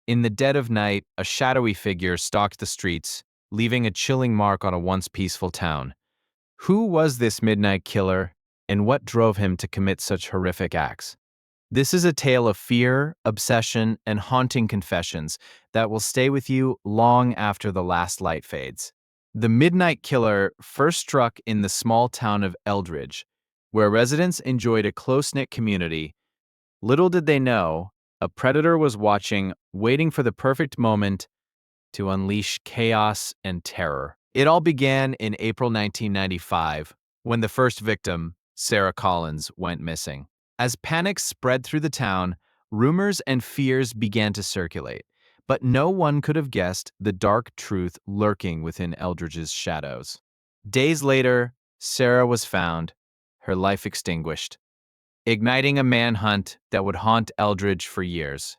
In the dead of night, a shadowy figure stalked the streets, leaving a chilling mark on a once peaceful town. Who was this midnight killer, and what drove him to commit such horrific acts? This is a tale of fear, obsession, and haunting confessions that will stay with you long after the last light fades. The Midnight Killer first struck in the small town of Eldridge, where residents enjoyed a close-knit community. Little did they know, a predator was watching, waiting for the perfect moment to unleash chaos and terror. It all began in April 1995, when the first victim, Sarah Collins, went missing. As panic spread through the town, rumors and fears began to circulate, but no one could have guessed the dark truth lurking within Eldridge's shadows. Days later, Sarah was found, her life extinguished, igniting a manhunt that would haunt Eldridge for years.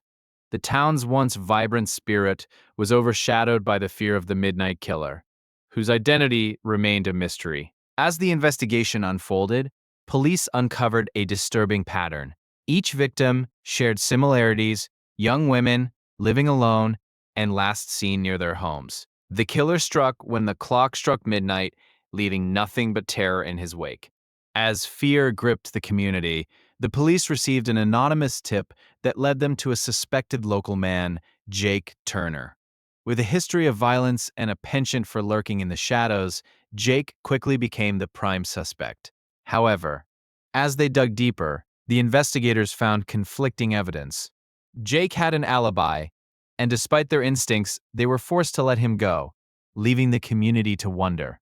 The town's once vibrant spirit was overshadowed by the fear of the Midnight Killer, whose identity remained a mystery. As the investigation unfolded, police uncovered a disturbing pattern. Each victim shared similarities: young women, living alone, and last seen near their homes. The killer struck when the clock struck midnight, leaving nothing but terror in his wake. As fear gripped the community, the police received an anonymous tip that led them to a suspected local man, Jake Turner. With a history of violence and a penchant for lurking in the shadows, Jake quickly became the prime suspect. However, as they dug deeper, the investigators found conflicting evidence. Jake had an alibi, and despite their instincts, they were forced to let him go, leaving the community to wonder.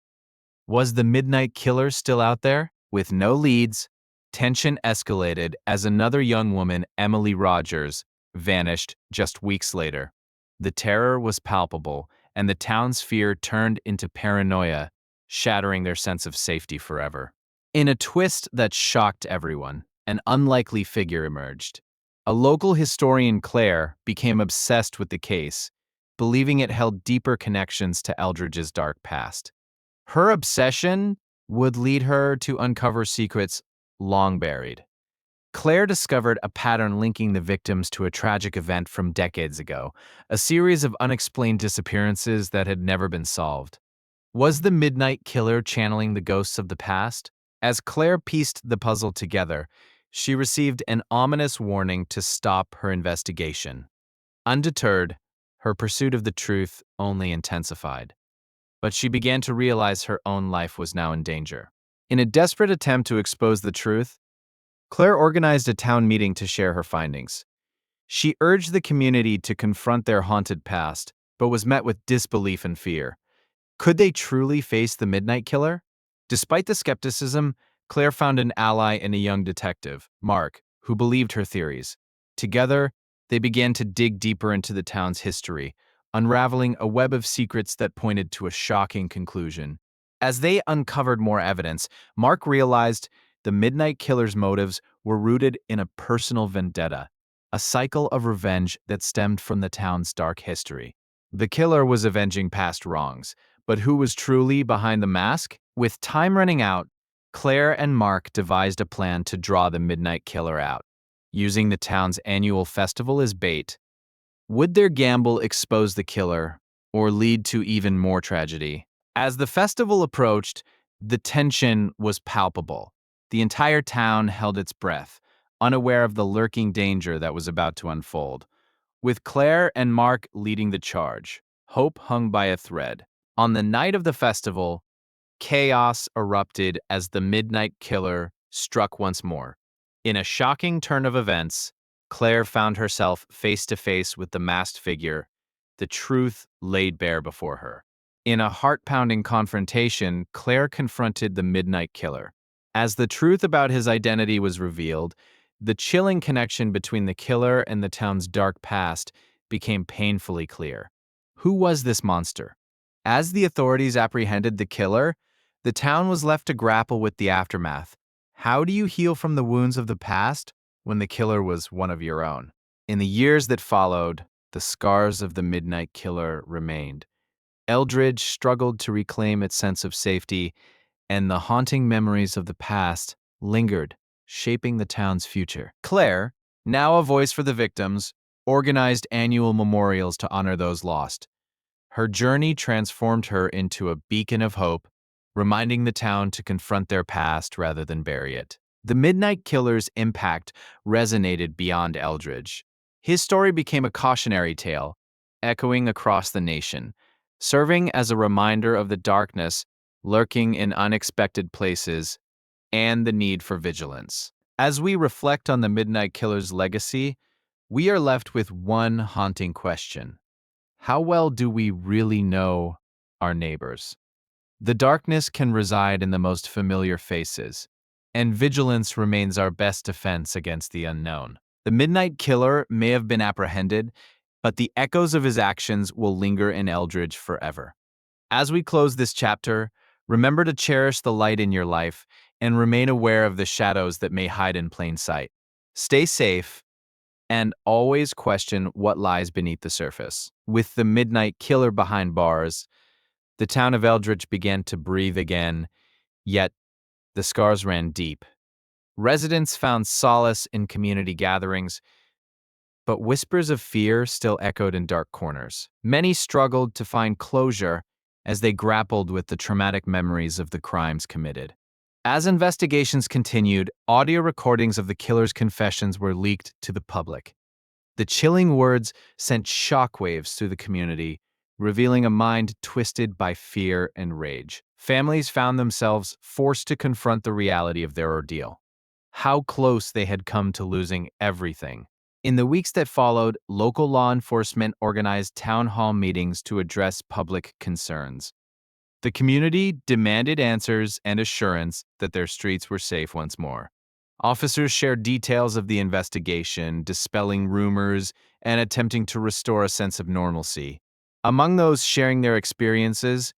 Was the Midnight Killer still out there? With no leads, tension escalated as another young woman, Emily Rogers, vanished just weeks later. The terror was palpable, and the town's fear turned into paranoia, shattering their sense of safety forever. In a twist that shocked everyone, an unlikely figure emerged. A local historian, Claire, became obsessed with the case, believing it held deeper connections to Eldridge's dark past. Her obsession would lead her to uncover secrets long buried. Claire discovered a pattern linking the victims to a tragic event from decades ago, a series of unexplained disappearances that had never been solved. Was the Midnight Killer channeling the ghosts of the past? As Claire pieced the puzzle together, she received an ominous warning to stop her investigation. Undeterred, her pursuit of the truth only intensified. But she began to realize her own life was now in danger. In a desperate attempt to expose the truth, Claire organized a town meeting to share her findings. She urged the community to confront their haunted past, but was met with disbelief and fear. Could they truly face the Midnight Killer? Despite the skepticism, Claire found an ally in a young detective, Mark, who believed her theories. Together, they began to dig deeper into the town's history, unraveling a web of secrets that pointed to a shocking conclusion. As they uncovered more evidence, Mark realized the Midnight Killer's motives were rooted in a personal vendetta, a cycle of revenge that stemmed from the town's dark history. The killer was avenging past wrongs, but who was truly behind the mask? With time running out, Claire and Mark devised a plan to draw the Midnight Killer out. Using the town's annual festival as bait, would their gamble expose the killer or lead to even more tragedy? As the festival approached, the tension was palpable. The entire town held its breath, unaware of the lurking danger that was about to unfold. With Claire and Mark leading the charge, hope hung by a thread. On the night of the festival, chaos erupted as the Midnight Killer struck once more. In a shocking turn of events, Claire found herself face to face with the masked figure, the truth laid bare before her. In a heart-pounding confrontation, Claire confronted the Midnight Killer. As the truth about his identity was revealed, the chilling connection between the killer and the town's dark past became painfully clear. Who was this monster? As the authorities apprehended the killer, the town was left to grapple with the aftermath. How do you heal from the wounds of the past when the killer was one of your own? In the years that followed, the scars of the Midnight Killer remained. Eldridge struggled to reclaim its sense of safety, and the haunting memories of the past lingered, shaping the town's future. Claire, now a voice for the victims, organized annual memorials to honor those lost. Her journey transformed her into a beacon of hope, reminding the town to confront their past rather than bury it. The Midnight Killer's impact resonated beyond Eldridge. His story became a cautionary tale, echoing across the nation, serving as a reminder of the darkness lurking in unexpected places and the need for vigilance. As we reflect on the Midnight Killer's legacy, we are left with one haunting question. How well do we really know our neighbors? The darkness can reside in the most familiar faces, and vigilance remains our best defense against the unknown. The Midnight Killer may have been apprehended, but the echoes of his actions will linger in Eldridge forever. As we close this chapter, remember to cherish the light in your life and remain aware of the shadows that may hide in plain sight. Stay safe and always question what lies beneath the surface. With the Midnight Killer behind bars, the town of Eldridge began to breathe again, yet the scars ran deep. Residents found solace in community gatherings, but whispers of fear still echoed in dark corners. Many struggled to find closure as they grappled with the traumatic memories of the crimes committed. As investigations continued, audio recordings of the killer's confessions were leaked to the public. The chilling words sent shockwaves through the community, revealing a mind twisted by fear and rage. Families found themselves forced to confront the reality of their ordeal. How close they had come to losing everything. In the weeks that followed, local law enforcement organized town hall meetings to address public concerns. The community demanded answers and assurance that their streets were safe once more. Officers shared details of the investigation, dispelling rumors and attempting to restore a sense of normalcy. Among those sharing their experiences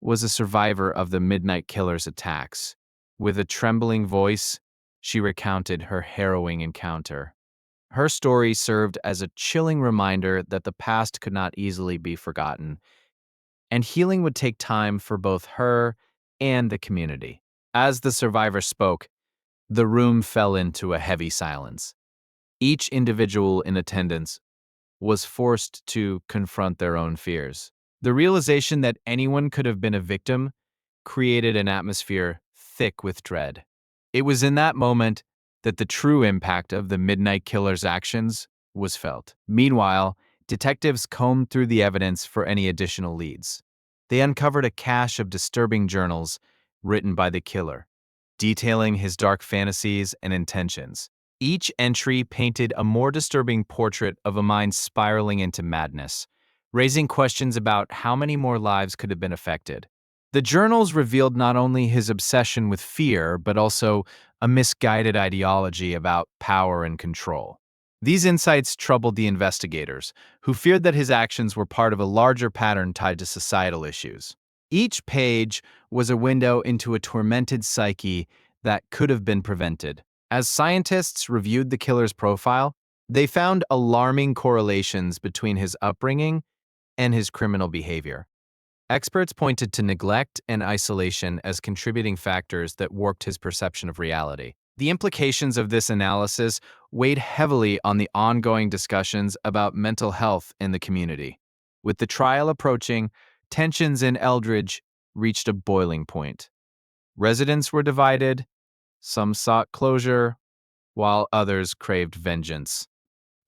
was a survivor of the Midnight Killer's attacks. With a trembling voice, she recounted her harrowing encounter. Her story served as a chilling reminder that the past could not easily be forgotten, and healing would take time for both her and the community. As the survivor spoke, the room fell into a heavy silence. Each individual in attendance was forced to confront their own fears. The realization that anyone could have been a victim created an atmosphere thick with dread. It was in that moment that the true impact of the Midnight Killer's actions was felt. Meanwhile, detectives combed through the evidence for any additional leads. They uncovered a cache of disturbing journals written by the killer, detailing his dark fantasies and intentions. Each entry painted a more disturbing portrait of a mind spiraling into madness, raising questions about how many more lives could have been affected. The journals revealed not only his obsession with fear, but also a misguided ideology about power and control. These insights troubled the investigators, who feared that his actions were part of a larger pattern tied to societal issues. Each page was a window into a tormented psyche that could have been prevented. As scientists reviewed the killer's profile, they found alarming correlations between his upbringing and his criminal behavior. Experts pointed to neglect and isolation as contributing factors that warped his perception of reality. The implications of this analysis weighed heavily on the ongoing discussions about mental health in the community. With the trial approaching, tensions in Eldridge reached a boiling point. Residents were divided, some sought closure, while others craved vengeance.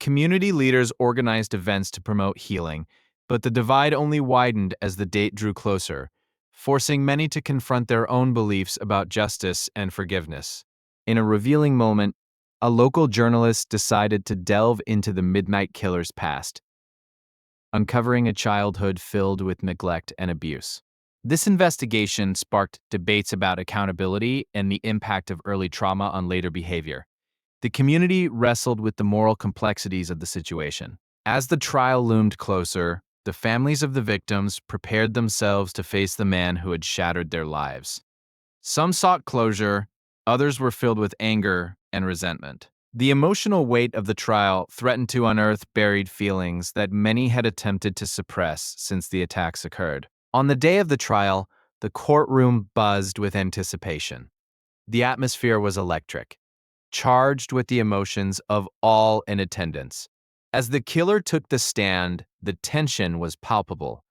Community leaders organized events to promote healing, but the divide only widened as the date drew closer, forcing many to confront their own beliefs about justice and forgiveness. In a revealing moment, a local journalist decided to delve into the Midnight Killer's past, uncovering a childhood filled with neglect and abuse. This investigation sparked debates about accountability and the impact of early trauma on later behavior. The community wrestled with the moral complexities of the situation. As the trial loomed closer, the families of the victims prepared themselves to face the man who had shattered their lives. Some sought closure, others were filled with anger and resentment. The emotional weight of the trial threatened to unearth buried feelings that many had attempted to suppress since the attacks occurred. On the day of the trial, the courtroom buzzed with anticipation. The atmosphere was electric, charged with the emotions of all in attendance. As the killer took the stand, the tension was palpable.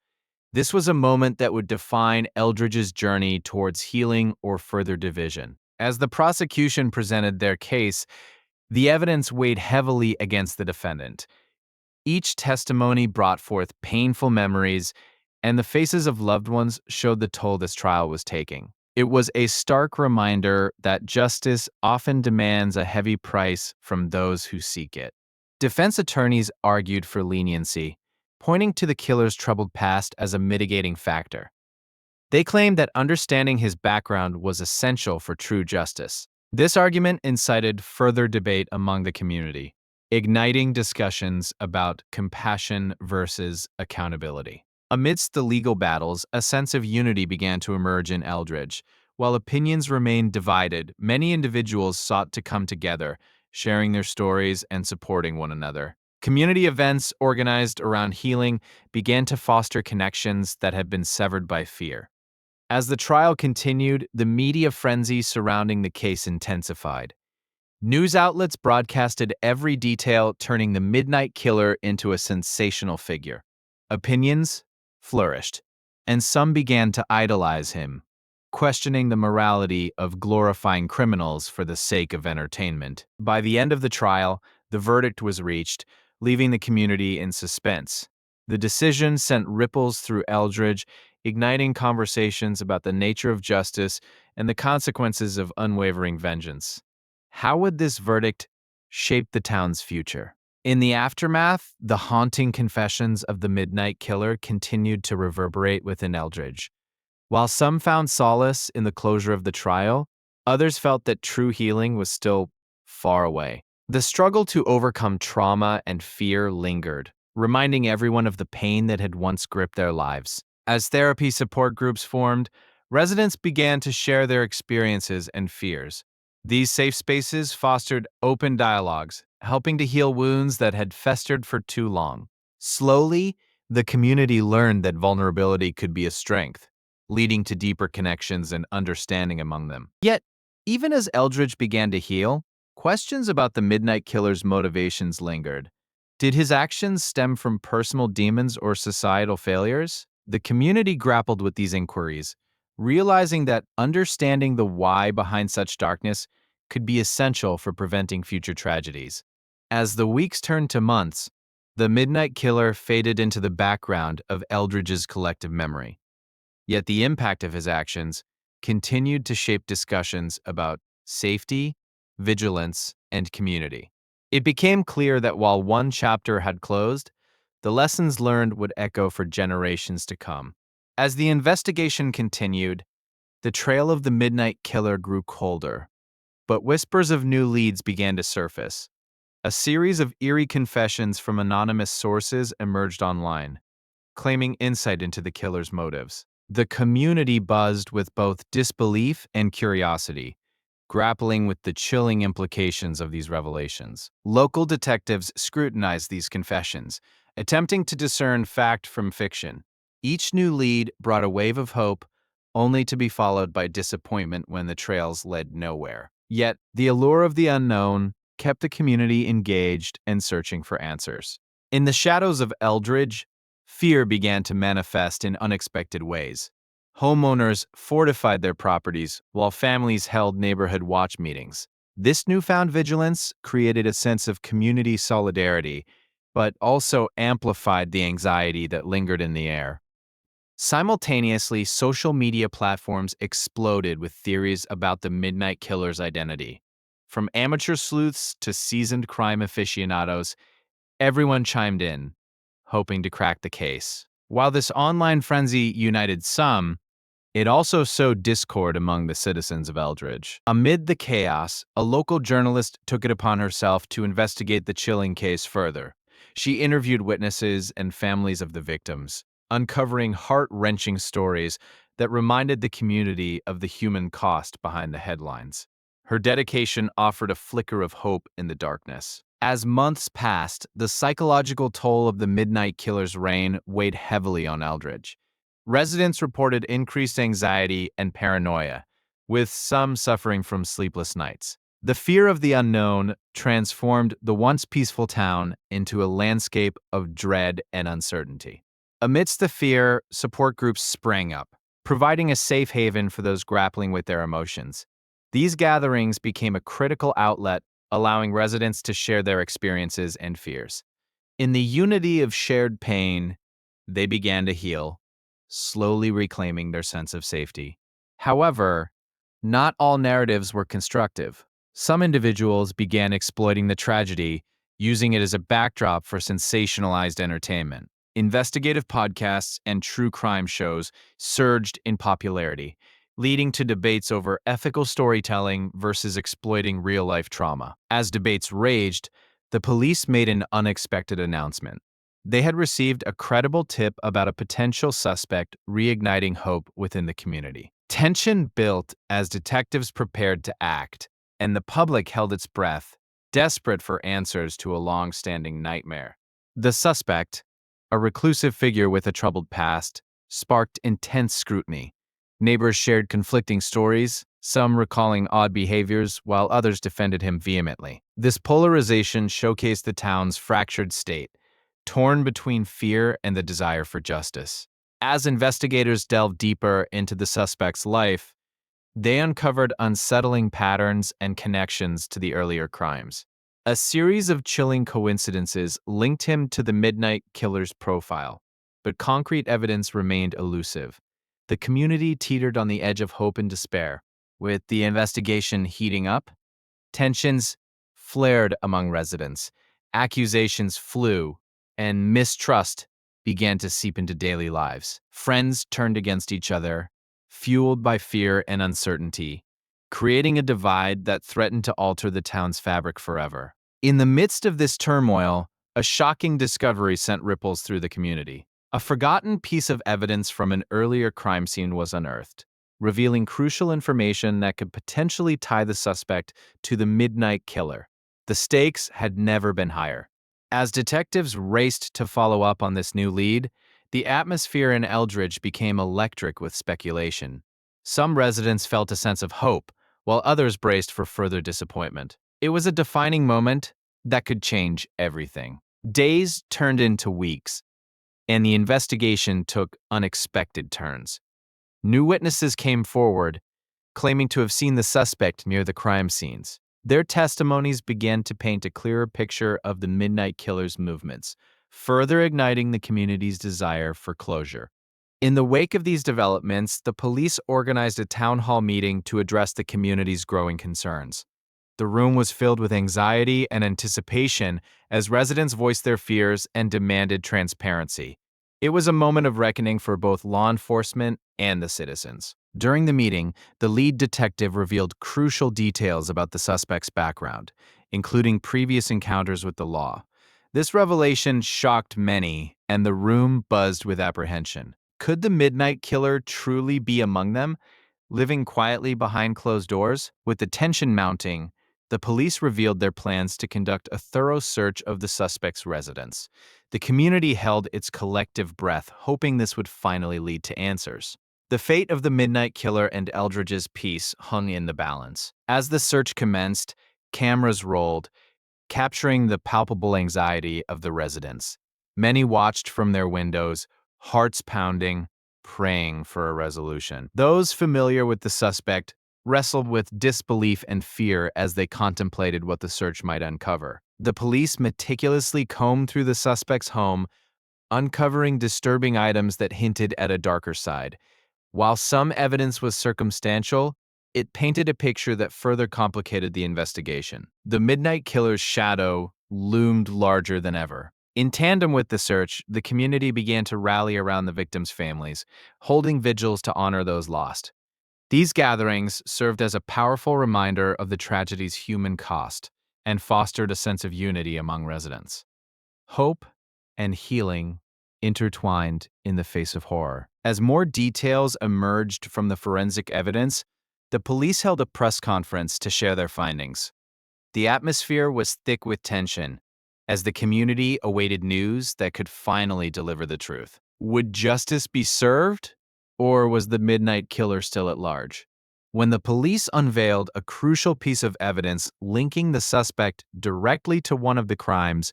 This was a moment that would define Eldridge's journey towards healing or further division. As the prosecution presented their case, the evidence weighed heavily against the defendant. Each testimony brought forth painful memories, and the faces of loved ones showed the toll this trial was taking. It was a stark reminder that justice often demands a heavy price from those who seek it. Defense attorneys argued for leniency, pointing to the killer's troubled past as a mitigating factor. They claimed that understanding his background was essential for true justice. This argument incited further debate among the community, igniting discussions about compassion versus accountability. Amidst the legal battles, a sense of unity began to emerge in Eldridge. While opinions remained divided, many individuals sought to come together, sharing their stories and supporting one another. Community events organized around healing began to foster connections that had been severed by fear. As the trial continued, the media frenzy surrounding the case intensified. News outlets broadcasted every detail, turning the Midnight Killer into a sensational figure. Opinions flourished, and some began to idolize him, questioning the morality of glorifying criminals for the sake of entertainment. By the end of the trial, the verdict was reached, leaving the community in suspense. The decision sent ripples through Eldridge, igniting conversations about the nature of justice and the consequences of unwavering vengeance. How would this verdict shape the town's future? In the aftermath, the haunting confessions of the Midnight Killer continued to reverberate within Eldridge. While some found solace in the closure of the trial, others felt that true healing was still far away. The struggle to overcome trauma and fear lingered, reminding everyone of the pain that had once gripped their lives. As therapy support groups formed, residents began to share their experiences and fears. These safe spaces fostered open dialogues, helping to heal wounds that had festered for too long. Slowly, the community learned that vulnerability could be a strength, leading to deeper connections and understanding among them. Yet, even as Eldridge began to heal, questions about the Midnight Killer's motivations lingered. Did his actions stem from personal demons or societal failures? The community grappled with these inquiries, realizing that understanding the why behind such darkness could be essential for preventing future tragedies. As the weeks turned to months, the Midnight Killer faded into the background of Eldridge's collective memory. Yet the impact of his actions continued to shape discussions about safety, vigilance, and community. It became clear that while one chapter had closed, the lessons learned would echo for generations to come. As the investigation continued, the trail of the Midnight Killer grew colder, but whispers of new leads began to surface. A series of eerie confessions from anonymous sources emerged online, claiming insight into the killer's motives. The community buzzed with both disbelief and curiosity, grappling with the chilling implications of these revelations. Local detectives scrutinized these confessions, attempting to discern fact from fiction. Each new lead brought a wave of hope, only to be followed by disappointment when the trails led nowhere. Yet, the allure of the unknown kept the community engaged and searching for answers. In the shadows of Eldridge, fear began to manifest in unexpected ways. Homeowners fortified their properties while families held neighborhood watch meetings. This newfound vigilance created a sense of community solidarity, but also amplified the anxiety that lingered in the air. Simultaneously, social media platforms exploded with theories about the Midnight Killer's identity. From amateur sleuths to seasoned crime aficionados, everyone chimed in, hoping to crack the case. While this online frenzy united some, it also sowed discord among the citizens of Eldridge. Amid the chaos, a local journalist took it upon herself to investigate the chilling case further. She interviewed witnesses and families of the victims, uncovering heart-wrenching stories that reminded the community of the human cost behind the headlines. Her dedication offered a flicker of hope in the darkness. As months passed, the psychological toll of the Midnight Killer's reign weighed heavily on Eldridge. Residents reported increased anxiety and paranoia, with some suffering from sleepless nights. The fear of the unknown transformed the once peaceful town into a landscape of dread and uncertainty. Amidst the fear, support groups sprang up, providing a safe haven for those grappling with their emotions. These gatherings became a critical outlet, allowing residents to share their experiences and fears. In the unity of shared pain, they began to heal, slowly reclaiming their sense of safety. However, not all narratives were constructive. Some individuals began exploiting the tragedy, using it as a backdrop for sensationalized entertainment. Investigative podcasts and true crime shows surged in popularity, leading to debates over ethical storytelling versus exploiting real-life trauma. As debates raged, the police made an unexpected announcement. They had received a credible tip about a potential suspect, reigniting hope within the community. Tension built as detectives prepared to act, and the public held its breath, desperate for answers to a long-standing nightmare. The suspect, a reclusive figure with a troubled past, sparked intense scrutiny. Neighbors shared conflicting stories, some recalling odd behaviors while others defended him vehemently. This polarization showcased the town's fractured state, torn between fear and the desire for justice. As investigators delved deeper into the suspect's life, they uncovered unsettling patterns and connections to the earlier crimes. A series of chilling coincidences linked him to the Midnight Killer's profile, but concrete evidence remained elusive. The community teetered on the edge of hope and despair. With the investigation heating up, tensions flared among residents, accusations flew, and mistrust began to seep into daily lives. Friends turned against each other, fueled by fear and uncertainty, creating a divide that threatened to alter the town's fabric forever. In the midst of this turmoil, a shocking discovery sent ripples through the community. A forgotten piece of evidence from an earlier crime scene was unearthed, revealing crucial information that could potentially tie the suspect to the Midnight Killer. The stakes had never been higher. As detectives raced to follow up on this new lead, the atmosphere in Eldridge became electric with speculation. Some residents felt a sense of hope, while others braced for further disappointment. It was a defining moment that could change everything. Days turned into weeks, and the investigation took unexpected turns. New witnesses came forward, claiming to have seen the suspect near the crime scenes. Their testimonies began to paint a clearer picture of the Midnight Killer's movements, further igniting the community's desire for closure. In the wake of these developments, the police organized a town hall meeting to address the community's growing concerns. The room was filled with anxiety and anticipation as residents voiced their fears and demanded transparency. It was a moment of reckoning for both law enforcement and the citizens. During the meeting, the lead detective revealed crucial details about the suspect's background, including previous encounters with the law. This revelation shocked many, and the room buzzed with apprehension. Could the Midnight Killer truly be among them, living quietly behind closed doors? With the tension mounting, the police revealed their plans to conduct a thorough search of the suspect's residence. The community held its collective breath, hoping this would finally lead to answers. The fate of the Midnight Killer and Eldridge's peace hung in the balance. As the search commenced, cameras rolled, capturing the palpable anxiety of the residents. Many watched from their windows, hearts pounding, praying for a resolution. Those familiar with the suspect wrestled with disbelief and fear as they contemplated what the search might uncover. The police meticulously combed through the suspect's home, uncovering disturbing items that hinted at a darker side. While some evidence was circumstantial, it painted a picture that further complicated the investigation. The Midnight Killer's shadow loomed larger than ever. In tandem with the search, the community began to rally around the victims' families, holding vigils to honor those lost. These gatherings served as a powerful reminder of the tragedy's human cost and fostered a sense of unity among residents. Hope and healing intertwined in the face of horror. As more details emerged from the forensic evidence, the police held a press conference to share their findings. The atmosphere was thick with tension as the community awaited news that could finally deliver the truth. Would justice be served, or was the Midnight Killer still at large? When the police unveiled a crucial piece of evidence linking the suspect directly to one of the crimes,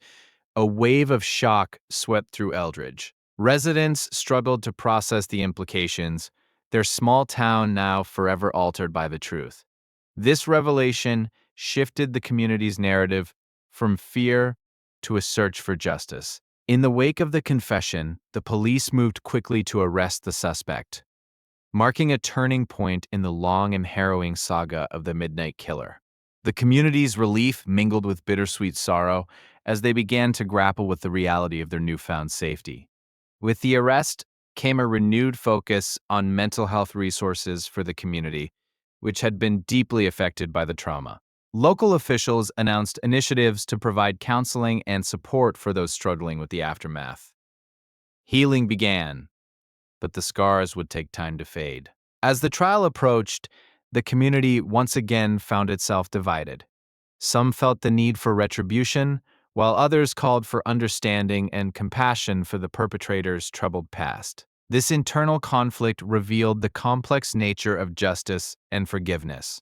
a wave of shock swept through Eldridge. Residents struggled to process the implications, their small town now forever altered by the truth. This revelation shifted the community's narrative from fear to a search for justice. In the wake of the confession, the police moved quickly to arrest the suspect, marking a turning point in the long and harrowing saga of the Midnight Killer. The community's relief mingled with bittersweet sorrow as they began to grapple with the reality of their newfound safety. With the arrest came a renewed focus on mental health resources for the community, which had been deeply affected by the trauma. Local officials announced initiatives to provide counseling and support for those struggling with the aftermath. Healing began, but the scars would take time to fade. As the trial approached, the community once again found itself divided. Some felt the need for retribution, while others called for understanding and compassion for the perpetrator's troubled past. This internal conflict revealed the complex nature of justice and forgiveness.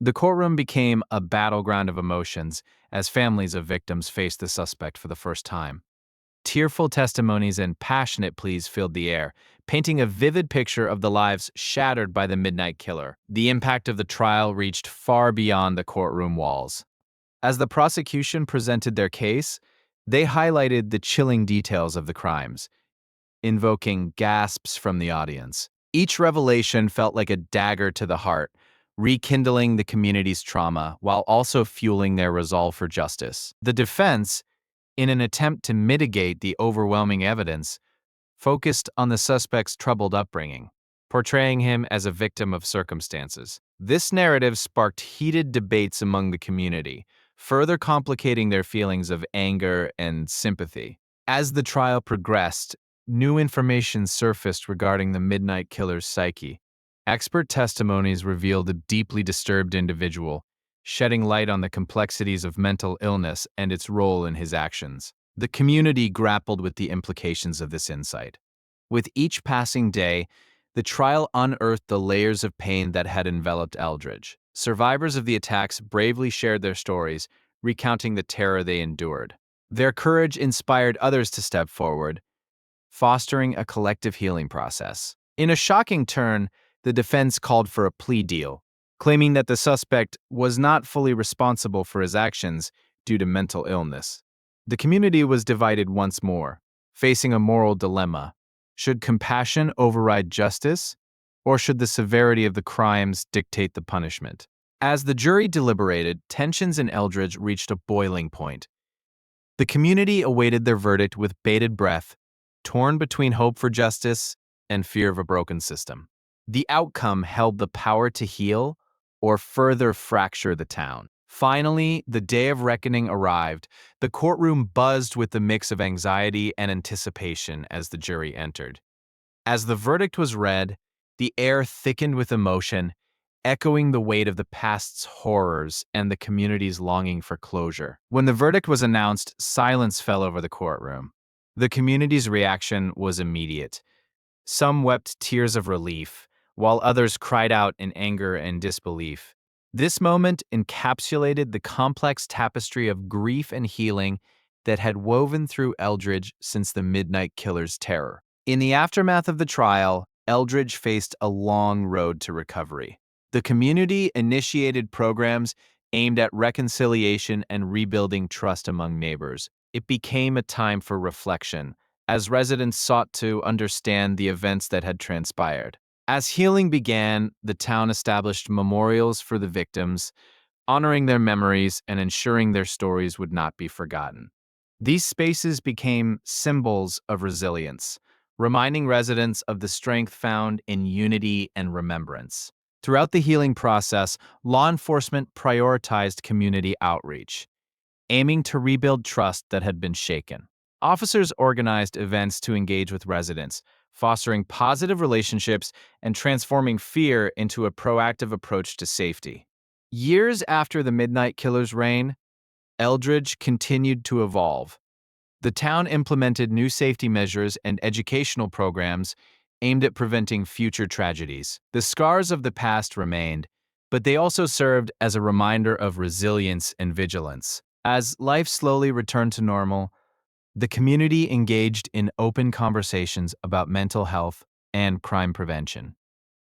The courtroom became a battleground of emotions as families of victims faced the suspect for the first time. Tearful testimonies and passionate pleas filled the air, painting a vivid picture of the lives shattered by the Midnight Killer. The impact of the trial reached far beyond the courtroom walls. As the prosecution presented their case, they highlighted the chilling details of the crimes, invoking gasps from the audience. Each revelation felt like a dagger to the heart, rekindling the community's trauma while also fueling their resolve for justice. The defense, in an attempt to mitigate the overwhelming evidence, focused on the suspect's troubled upbringing, portraying him as a victim of circumstances. This narrative sparked heated debates among the community, further complicating their feelings of anger and sympathy. As the trial progressed, new information surfaced regarding the Midnight Killer's psyche. Expert testimonies revealed a deeply disturbed individual, shedding light on the complexities of mental illness and its role in his actions. The community grappled with the implications of this insight. With each passing day, the trial unearthed the layers of pain that had enveloped Eldridge. Survivors of the attacks bravely shared their stories, recounting the terror they endured. Their courage inspired others to step forward, fostering a collective healing process. In a shocking turn, the defense called for a plea deal, claiming that the suspect was not fully responsible for his actions due to mental illness. The community was divided once more, facing a moral dilemma. Should compassion override justice, or should the severity of the crimes dictate the punishment? As the jury deliberated, tensions in Eldridge reached a boiling point. The community awaited their verdict with bated breath, torn between hope for justice and fear of a broken system. The outcome held the power to heal or further fracture the town. Finally, the day of reckoning arrived. The courtroom buzzed with the mix of anxiety and anticipation as the jury entered. As the verdict was read, the air thickened with emotion, echoing the weight of the past's horrors and the community's longing for closure. When the verdict was announced, silence fell over the courtroom. The community's reaction was immediate. Some wept tears of relief, while others cried out in anger and disbelief. This moment encapsulated the complex tapestry of grief and healing that had woven through Eldridge since the Midnight Killer's terror. In the aftermath of the trial, Eldridge faced a long road to recovery. The community initiated programs aimed at reconciliation and rebuilding trust among neighbors. It became a time for reflection, as residents sought to understand the events that had transpired. As healing began, the town established memorials for the victims, honoring their memories and ensuring their stories would not be forgotten. These spaces became symbols of resilience, reminding residents of the strength found in unity and remembrance. Throughout the healing process, law enforcement prioritized community outreach, aiming to rebuild trust that had been shaken. Officers organized events to engage with residents, fostering positive relationships and transforming fear into a proactive approach to safety. Years after the Midnight Killer's reign, Eldridge continued to evolve. The town implemented new safety measures and educational programs aimed at preventing future tragedies. The scars of the past remained, but they also served as a reminder of resilience and vigilance. As life slowly returned to normal, the community engaged in open conversations about mental health and crime prevention.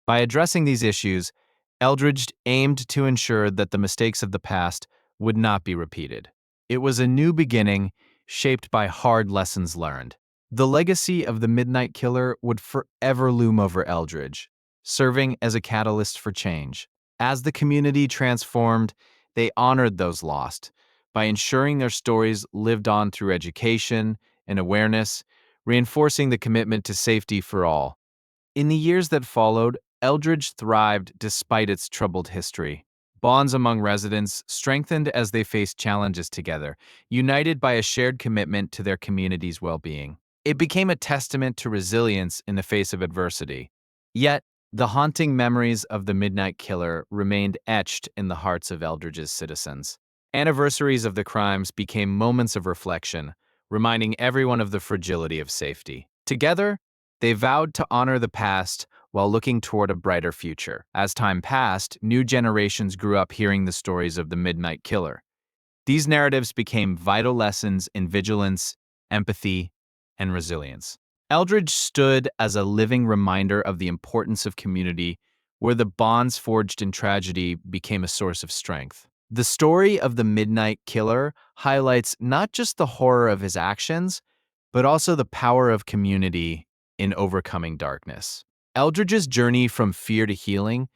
By addressing these issues, Eldridge aimed to ensure that the mistakes of the past would not be repeated. It was a new beginning, shaped by hard lessons learned. The legacy of the Midnight Killer would forever loom over Eldridge, serving as a catalyst for change. As the community transformed, they honored those lost by ensuring their stories lived on through education and awareness, reinforcing the commitment to safety for all. In the years that followed, Eldridge thrived despite its troubled history. Bonds among residents strengthened as they faced challenges together, united by a shared commitment to their community's well-being. It became a testament to resilience in the face of adversity. Yet, the haunting memories of the Midnight Killer remained etched in the hearts of Eldridge's citizens. Anniversaries of the crimes became moments of reflection, reminding everyone of the fragility of safety. Together, they vowed to honor the past while looking toward a brighter future. As time passed, new generations grew up hearing the stories of the Midnight Killer. These narratives became vital lessons in vigilance, empathy, and resilience. Eldridge stood as a living reminder of the importance of community, where the bonds forged in tragedy became a source of strength. The story of the Midnight Killer highlights not just the horror of his actions, but also the power of community in overcoming darkness. Eldridge's journey from fear to healing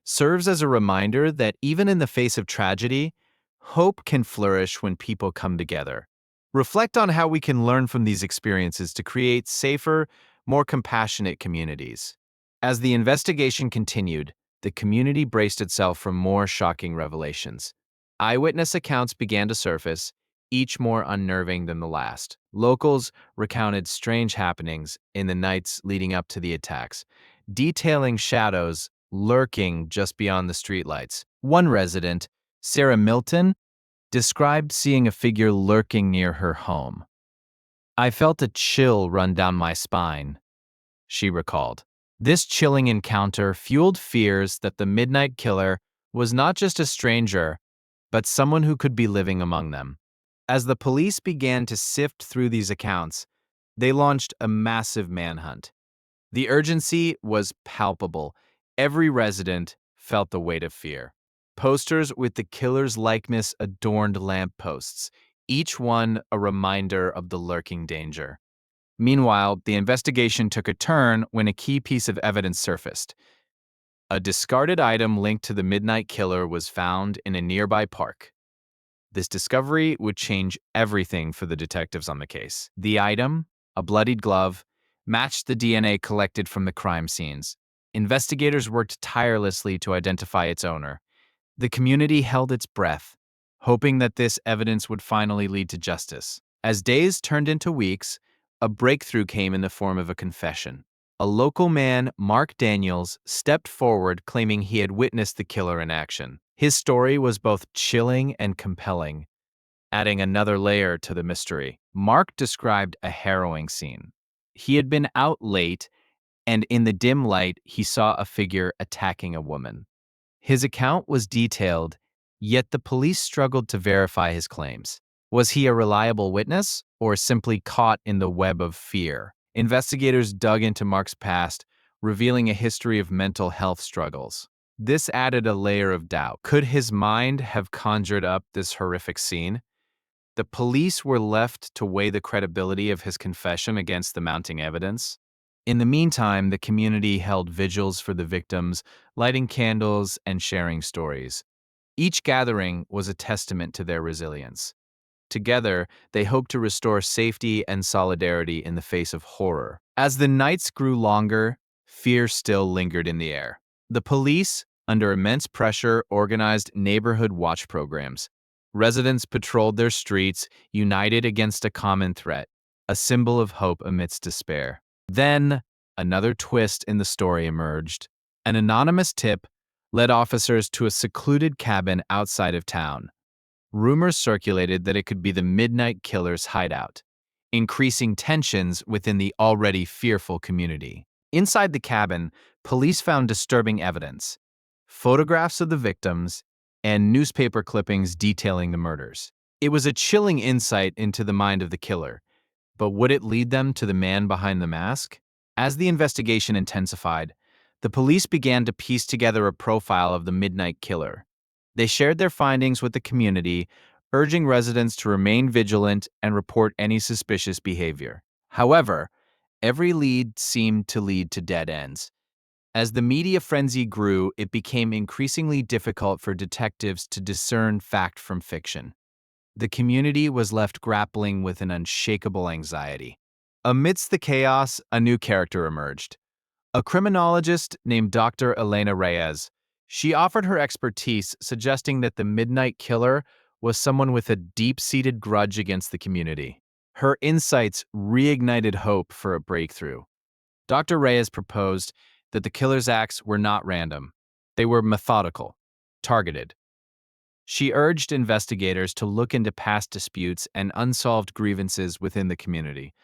serves as a reminder that even in the face of tragedy, hope can flourish when people come together. Reflect on how we can learn from these experiences to create safer, more compassionate communities. As the investigation continued, the community braced itself for more shocking revelations. Eyewitness accounts began to surface, each more unnerving than the last. Locals recounted strange happenings in the nights leading up to the attacks, detailing shadows lurking just beyond the streetlights. One resident, Sarah Milton, described seeing a figure lurking near her home. "I felt a chill run down my spine," she recalled. This chilling encounter fueled fears that the Midnight Killer was not just a stranger, but someone who could be living among them. As the police began to sift through these accounts, they launched a massive manhunt. The urgency was palpable. Every resident felt the weight of fear. Posters with the killer's likeness adorned lampposts, each one a reminder of the lurking danger. Meanwhile, the investigation took a turn when a key piece of evidence surfaced. A discarded item linked to the Midnight Killer was found in a nearby park. This discovery would change everything for the detectives on the case. The item, a bloodied glove, matched the DNA collected from the crime scenes. Investigators worked tirelessly to identify its owner. The community held its breath, hoping that this evidence would finally lead to justice. As days turned into weeks, a breakthrough came in the form of a confession. A local man, Mark Daniels, stepped forward claiming he had witnessed the killer in action. His story was both chilling and compelling, adding another layer to the mystery. Mark described a harrowing scene. He had been out late, and in the dim light, he saw a figure attacking a woman. His account was detailed, yet the police struggled to verify his claims. Was he a reliable witness, or simply caught in the web of fear? Investigators dug into Mark's past, revealing a history of mental health struggles. This added a layer of doubt. Could his mind have conjured up this horrific scene? The police were left to weigh the credibility of his confession against the mounting evidence. In the meantime, the community held vigils for the victims, lighting candles and sharing stories. Each gathering was a testament to their resilience. Together, they hoped to restore safety and solidarity in the face of horror. As the nights grew longer, fear still lingered in the air. The police, under immense pressure, organized neighborhood watch programs. Residents patrolled their streets, united against a common threat, a symbol of hope amidst despair. Then, another twist in the story emerged. An anonymous tip led officers to a secluded cabin outside of town. Rumors circulated that it could be the Midnight Killer's hideout, increasing tensions within the already fearful community. Inside the cabin, police found disturbing evidence. photographs of the victims, and newspaper clippings detailing the murders. It was a chilling insight into the mind of the killer, but would it lead them to the man behind the mask? As the investigation intensified, the police began to piece together a profile of the Midnight Killer. They shared their findings with the community, urging residents to remain vigilant and report any suspicious behavior. However, every lead seemed to lead to dead ends. As the media frenzy grew, it became increasingly difficult for detectives to discern fact from fiction. The community was left grappling with an unshakable anxiety. Amidst the chaos, a new character emerged. A criminologist named Dr. Elena Reyes. She offered her expertise, suggesting that the Midnight Killer was someone with a deep-seated grudge against the community. Her insights reignited hope for a breakthrough. Dr. Reyes proposed that the killer's acts were not random. They were methodical, targeted. She urged investigators to look into past disputes and unsolved grievances within the community,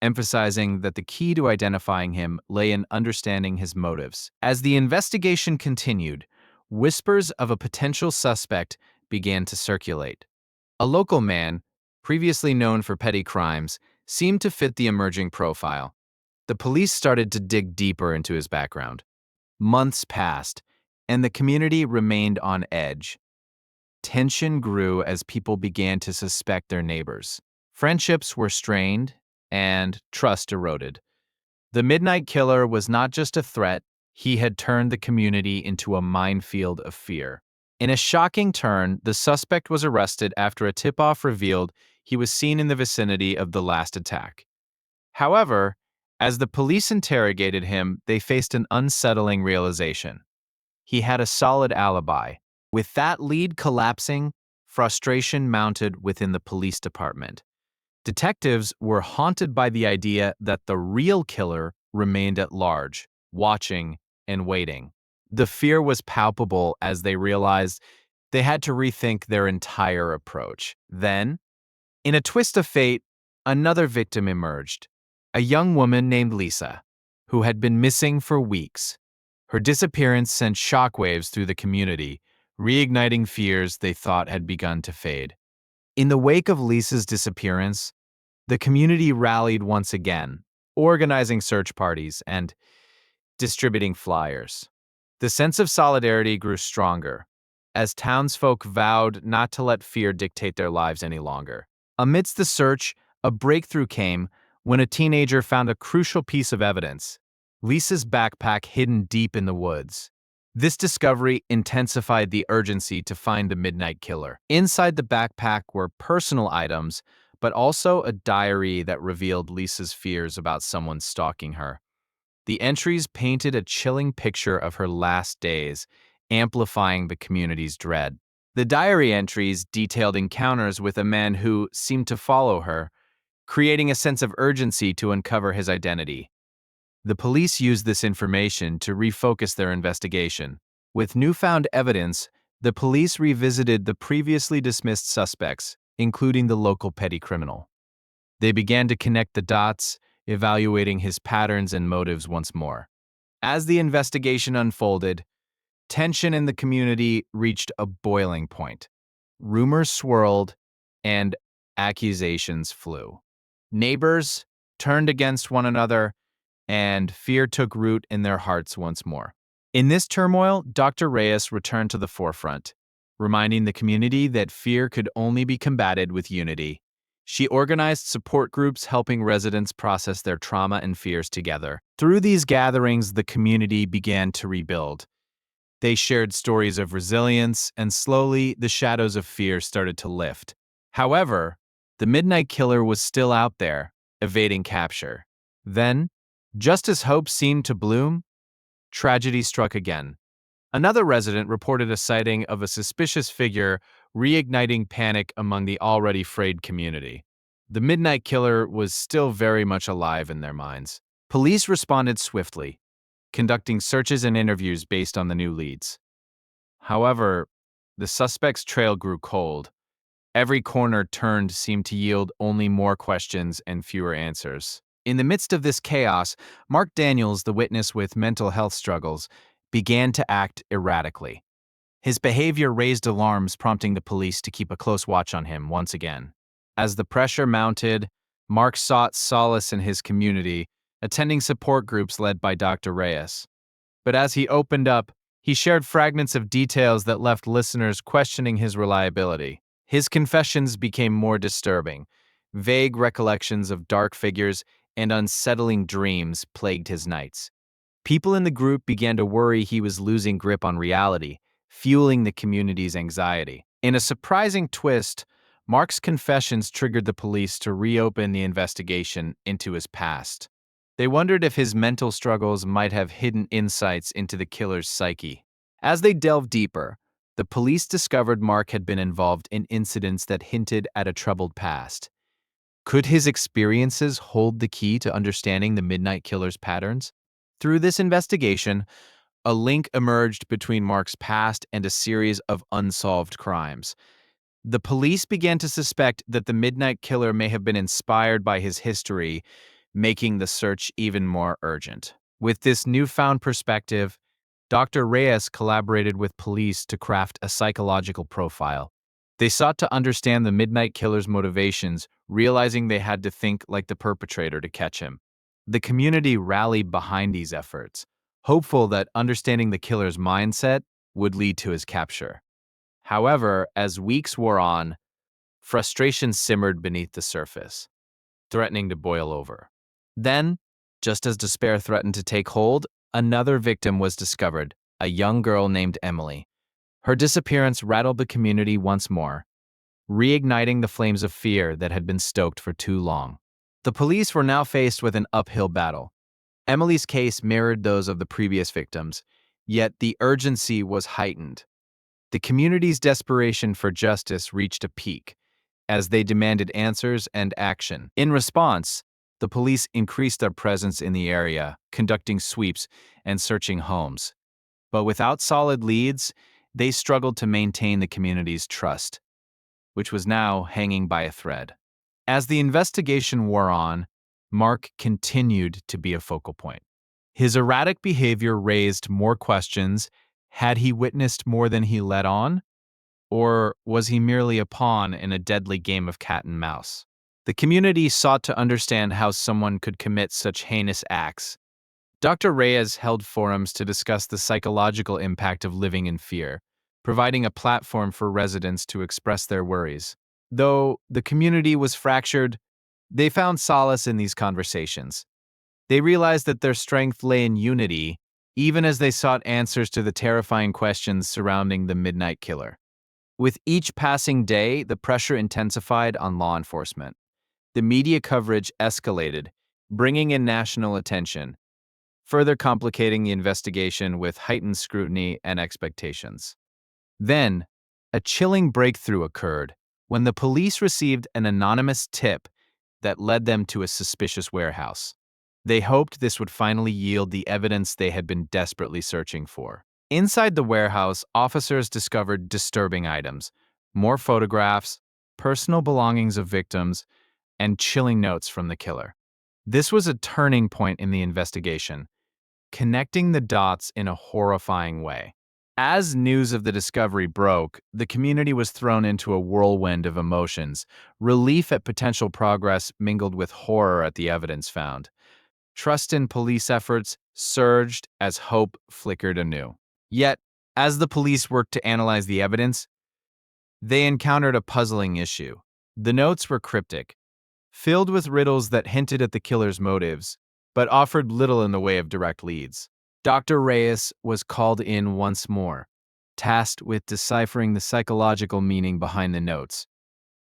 emphasizing that the key to identifying him lay in understanding his motives. As the investigation continued, whispers of a potential suspect began to circulate. A local man, previously known for petty crimes, seemed to fit the emerging profile. The police started to dig deeper into his background. Months passed, and the community remained on edge. Tension grew as people began to suspect their neighbors. Friendships were strained, and trust eroded. The Midnight Killer was not just a threat, he had turned the community into a minefield of fear. In a shocking turn, the suspect was arrested after a tip-off revealed he was seen in the vicinity of the last attack. However, as the police interrogated him, they faced an unsettling realization. He had a solid alibi. With that lead collapsing, frustration mounted within the police department. Detectives were haunted by the idea that the real killer remained at large, watching and waiting. The fear was palpable as they realized they had to rethink their entire approach. Then, in a twist of fate, another victim emerged, a young woman named Lisa, who had been missing for weeks. Her disappearance sent shockwaves through the community, reigniting fears they thought had begun to fade. In the wake of Lisa's disappearance, the community rallied once again, organizing search parties and distributing flyers. The sense of solidarity grew stronger, as townsfolk vowed not to let fear dictate their lives any longer. Amidst the search, a breakthrough came when a teenager found a crucial piece of evidence: Lisa's backpack hidden deep in the woods. This discovery intensified the urgency to find the Midnight Killer. Inside the backpack were personal items, but also a diary that revealed Lisa's fears about someone stalking her. The entries painted a chilling picture of her last days, amplifying the community's dread. The diary entries detailed encounters with a man who seemed to follow her, creating a sense of urgency to uncover his identity. The police used this information to refocus their investigation. With newfound evidence, the police revisited the previously dismissed suspects, including the local petty criminal. They began to connect the dots, evaluating his patterns and motives once more. As the investigation unfolded, tension in the community reached a boiling point. Rumors swirled, and accusations flew. Neighbors turned against one another, and fear took root in their hearts once more. In this turmoil, Dr. Reyes returned to the forefront, reminding the community that fear could only be combated with unity. She organized support groups helping residents process their trauma and fears together. Through these gatherings, the community began to rebuild. They shared stories of resilience, and slowly the shadows of fear started to lift. However, the Midnight Killer was still out there, evading capture. Then, just as hope seemed to bloom, tragedy struck again. Another resident reported a sighting of a suspicious figure, reigniting panic among the already frayed community. The Midnight Killer was still very much alive in their minds. Police responded swiftly, conducting searches and interviews based on the new leads. However, the suspect's trail grew cold. Every corner turned seemed to yield only more questions and fewer answers. In the midst of this chaos, Mark Daniels, the witness with mental health struggles, began to act erratically. His behavior raised alarms, prompting the police to keep a close watch on him once again. As the pressure mounted, Mark sought solace in his community, attending support groups led by Dr. Reyes. But as he opened up, he shared fragments of details that left listeners questioning his reliability. His confessions became more disturbing. Vague recollections of dark figures and unsettling dreams plagued his nights. People in the group began to worry he was losing grip on reality, fueling the community's anxiety. In a surprising twist, Mark's confessions triggered the police to reopen the investigation into his past. They wondered if his mental struggles might have hidden insights into the killer's psyche. As they delved deeper, the police discovered Mark had been involved in incidents that hinted at a troubled past. Could his experiences hold the key to understanding the Midnight Killer's patterns? Through this investigation, a link emerged between Mark's past and a series of unsolved crimes. The police began to suspect that the Midnight Killer may have been inspired by his history, making the search even more urgent. With this newfound perspective, Dr. Reyes collaborated with police to craft a psychological profile. They sought to understand the Midnight Killer's motivations, realizing they had to think like the perpetrator to catch him. The community rallied behind these efforts, hopeful that understanding the killer's mindset would lead to his capture. However, as weeks wore on, frustration simmered beneath the surface, threatening to boil over. Then, just as despair threatened to take hold, another victim was discovered, a young girl named Emily. Her disappearance rattled the community once more, reigniting the flames of fear that had been stoked for too long. The police were now faced with an uphill battle. Emily's case mirrored those of the previous victims, yet the urgency was heightened. The community's desperation for justice reached a peak as they demanded answers and action. In response, the police increased their presence in the area, conducting sweeps and searching homes. But without solid leads, they struggled to maintain the community's trust, which was now hanging by a thread. As the investigation wore on, Mark continued to be a focal point. His erratic behavior raised more questions. Had he witnessed more than he let on? Or was he merely a pawn in a deadly game of cat and mouse? The community sought to understand how someone could commit such heinous acts. Dr. Reyes held forums to discuss the psychological impact of living in fear, providing a platform for residents to express their worries. Though the community was fractured, they found solace in these conversations. They realized that their strength lay in unity, even as they sought answers to the terrifying questions surrounding the Midnight Killer. With each passing day, the pressure intensified on law enforcement. The media coverage escalated, bringing in national attention, further complicating the investigation with heightened scrutiny and expectations. Then, a chilling breakthrough occurred when the police received an anonymous tip that led them to a suspicious warehouse. They hoped this would finally yield the evidence they had been desperately searching for. Inside the warehouse, officers discovered disturbing items, more photographs, personal belongings of victims, and chilling notes from the killer. This was a turning point in the investigation, connecting the dots in a horrifying way. As news of the discovery broke, the community was thrown into a whirlwind of emotions, relief at potential progress mingled with horror at the evidence found. Trust in police efforts surged as hope flickered anew. Yet, as the police worked to analyze the evidence, they encountered a puzzling issue. The notes were cryptic, filled with riddles that hinted at the killer's motives, but offered little in the way of direct leads. Dr. Reyes was called in once more, tasked with deciphering the psychological meaning behind the notes.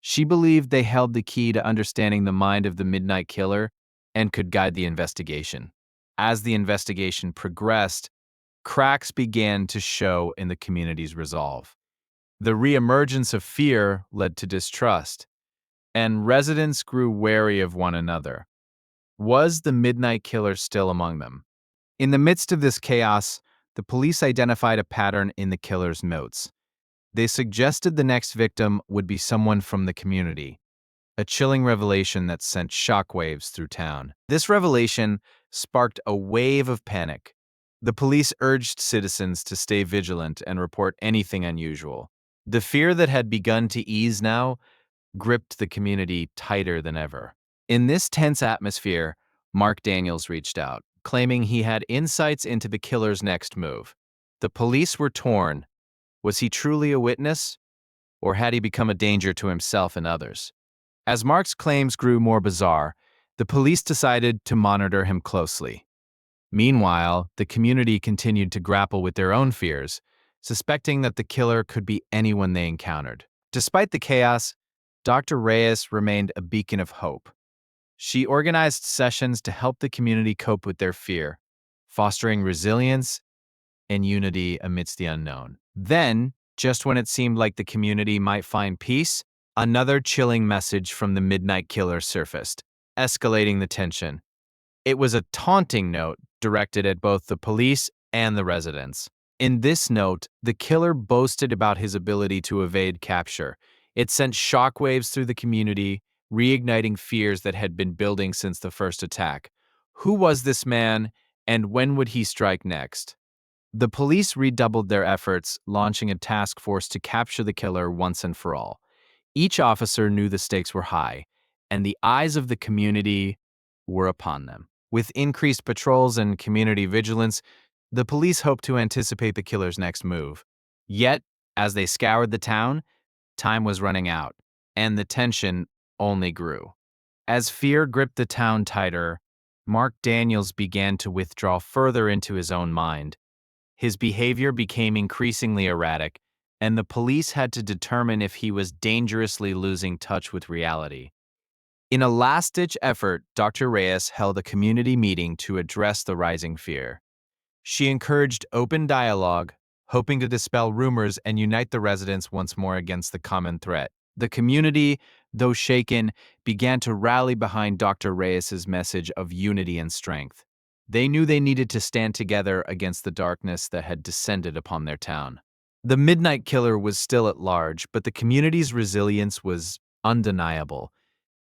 She believed they held the key to understanding the mind of the Midnight Killer and could guide the investigation. As the investigation progressed, cracks began to show in the community's resolve. The reemergence of fear led to distrust, and residents grew wary of one another. Was the Midnight Killer still among them? In the midst of this chaos, the police identified a pattern in the killer's notes. They suggested the next victim would be someone from the community, a chilling revelation that sent shockwaves through town. This revelation sparked a wave of panic. The police urged citizens to stay vigilant and report anything unusual. The fear that had begun to ease now gripped the community tighter than ever. In this tense atmosphere, Mark Daniels reached out, claiming he had insights into the killer's next move. The police were torn. Was he truly a witness, or had he become a danger to himself and others? As Mark's claims grew more bizarre, the police decided to monitor him closely. Meanwhile, the community continued to grapple with their own fears, suspecting that the killer could be anyone they encountered. Despite the chaos, Dr. Reyes remained a beacon of hope. She organized sessions to help the community cope with their fear, fostering resilience and unity amidst the unknown. Then, just when it seemed like the community might find peace, another chilling message from the Midnight Killer surfaced, escalating the tension. It was a taunting note directed at both the police and the residents. In this note, the killer boasted about his ability to evade capture. It sent shockwaves through the community, reigniting fears that had been building since the first attack. Who was this man, and when would he strike next? The police redoubled their efforts, launching a task force to capture the killer once and for all. Each officer knew the stakes were high, and the eyes of the community were upon them. With increased patrols and community vigilance, the police hoped to anticipate the killer's next move. Yet, as they scoured the town, time was running out, and the tension only grew. As fear gripped the town tighter, Mark Daniels began to withdraw further into his own mind. His behavior became increasingly erratic, and the police had to determine if he was dangerously losing touch with reality. In a last-ditch effort, Dr. Reyes held a community meeting to address the rising fear. She encouraged open dialogue, hoping to dispel rumors and unite the residents once more against the common threat. The community, though shaken, began to rally behind Dr. Reyes's message of unity and strength. They knew they needed to stand together against the darkness that had descended upon their town. The Midnight Killer was still at large, but the community's resilience was undeniable.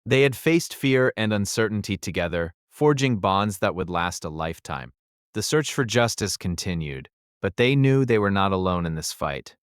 They had faced fear and uncertainty together, forging bonds that would last a lifetime. The search for justice continued, but they knew they were not alone in this fight.